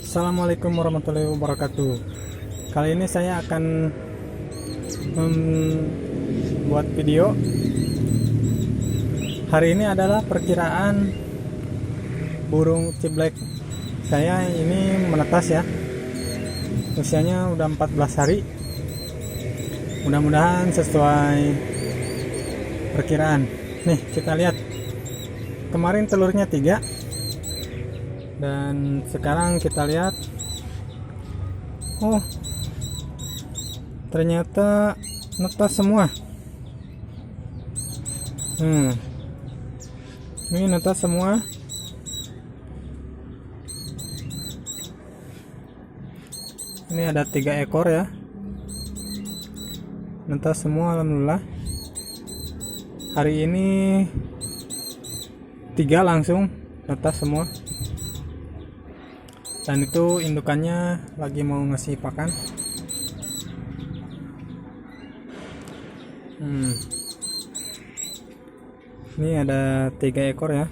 Assalamualaikum warahmatullahi wabarakatuh. Kali ini saya akan membuat video. Hari ini adalah perkiraan burung ciblek. Saya ini menetas ya. Usianya udah 14 hari. Mudah-mudahan sesuai perkiraan. Nih, kita lihat. Kemarin telurnya 3. Dan sekarang kita lihat, oh ternyata netas semua. Ini netas semua. Ini ada 3 ekor ya, netas semua alhamdulillah. Hari ini 3 langsung netas semua. Dan itu indukannya lagi mau ngasih pakan. Ini ada 3 ekor ya.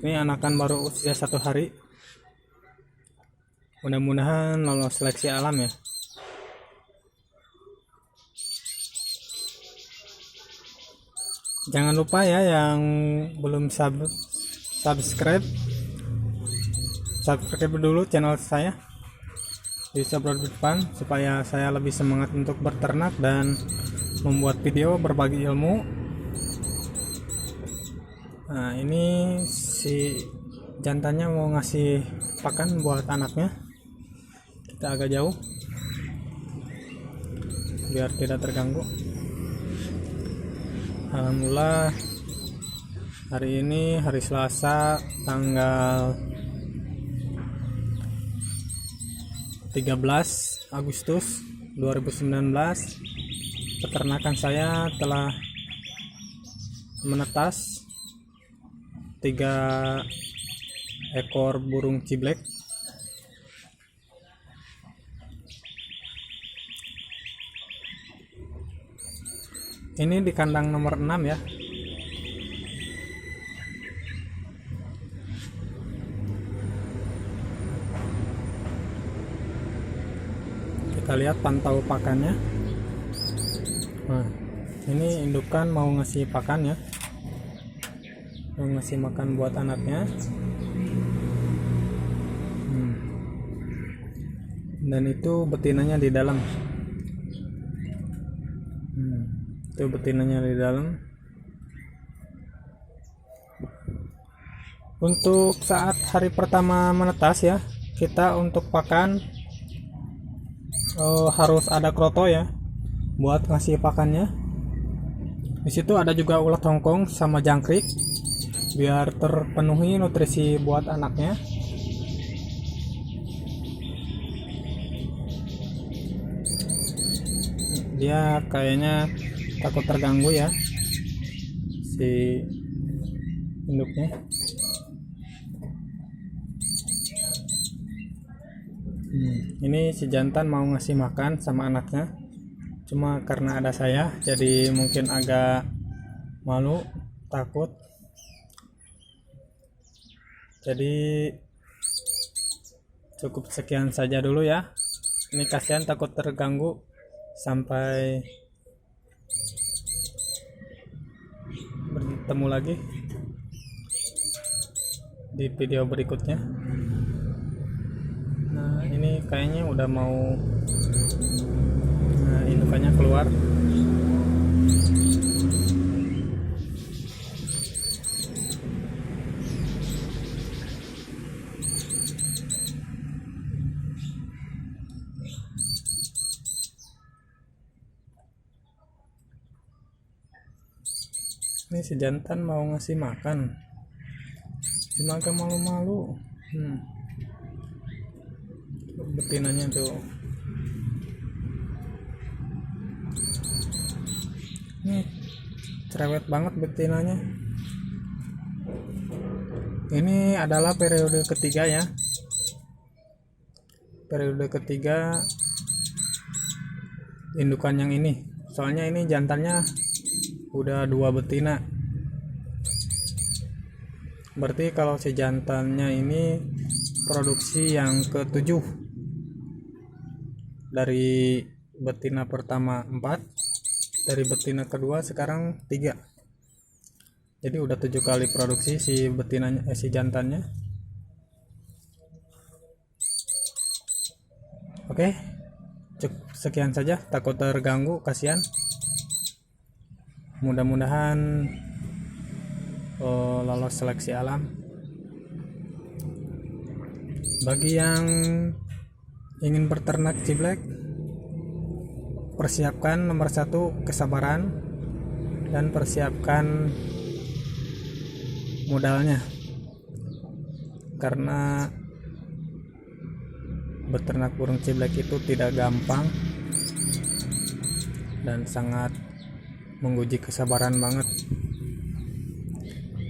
Ini anakan baru usia 1 hari. Mudah-mudahan lolos seleksi alam ya. Jangan lupa ya yang belum subscribe dulu channel saya di Sabrad Depan, supaya saya lebih semangat untuk berternak dan membuat video berbagi ilmu. Nah, ini si jantannya mau ngasih pakan buat anaknya. Kita agak jauh biar tidak terganggu. Alhamdulillah, hari ini hari Selasa tanggal 13 Agustus 2019. Peternakan saya telah menetas 3 ekor burung ciblek. Ini di kandang nomor 6 ya. Kita lihat pantau pakannya. Nah, ini indukan mau ngasih pakan ya, mau ngasih makan buat anaknya. Dan itu betinanya di dalam. Itu betinanya di dalam. Untuk saat hari pertama menetas ya, kita untuk pakan harus ada kroto ya buat ngasih pakannya. Di situ ada juga ulat hongkong sama jangkrik biar terpenuhi nutrisi buat anaknya. Dia kayaknya takut terganggu ya si induknya. Ini si jantan mau ngasih makan sama anaknya, cuma karena ada saya jadi mungkin agak malu, takut. Jadi cukup sekian saja dulu ya. Ini kasihan takut terganggu. Sampai bertemu lagi di video berikutnya. Nah, ini kayaknya udah mau, nah indukannya keluar. Ini si jantan mau ngasih makan, cuma agak malu-malu. Betinanya tuh, ini cerewet banget betinanya. Ini adalah periode ketiga ya, periode ketiga indukan yang ini. Soalnya ini jantannya udah 2 betina. Berarti kalau si jantannya ini produksi yang ke-7. Dari betina pertama 4, dari betina kedua sekarang 3. Jadi udah 7 kali produksi si betinanya, si jantannya. Oke, sekian saja, takut terganggu, kasihan. Mudah-mudahan lolos seleksi alam. Bagi yang ingin berternak ciblek, persiapkan nomor 1 kesabaran dan persiapkan modalnya, karena beternak burung ciblek itu tidak gampang dan sangat menguji kesabaran banget.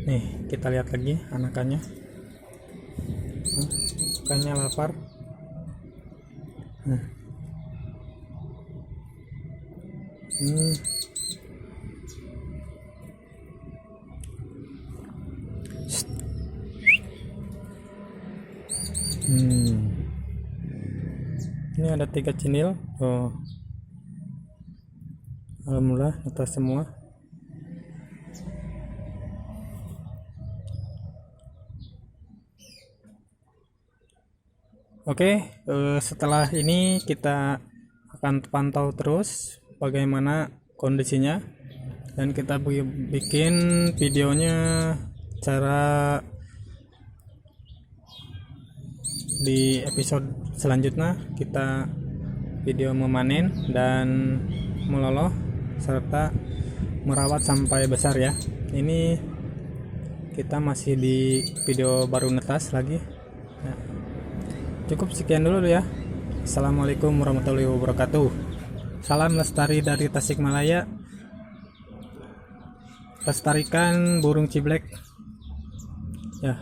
Nih, kita lihat lagi anakannya. Kayaknya lapar. Ini ada 3 cindil. Alhamdulillah atas semua. Oke, setelah ini kita akan pantau terus bagaimana kondisinya, dan kita bikin videonya cara di episode selanjutnya. Kita video memanen dan meloloh serta merawat sampai besar ya. Ini kita masih di video baru netas lagi. Nah, cukup sekian dulu ya. Assalamualaikum warahmatullahi wabarakatuh. Salam lestari dari Tasikmalaya. Lestarikan burung ciblek ya.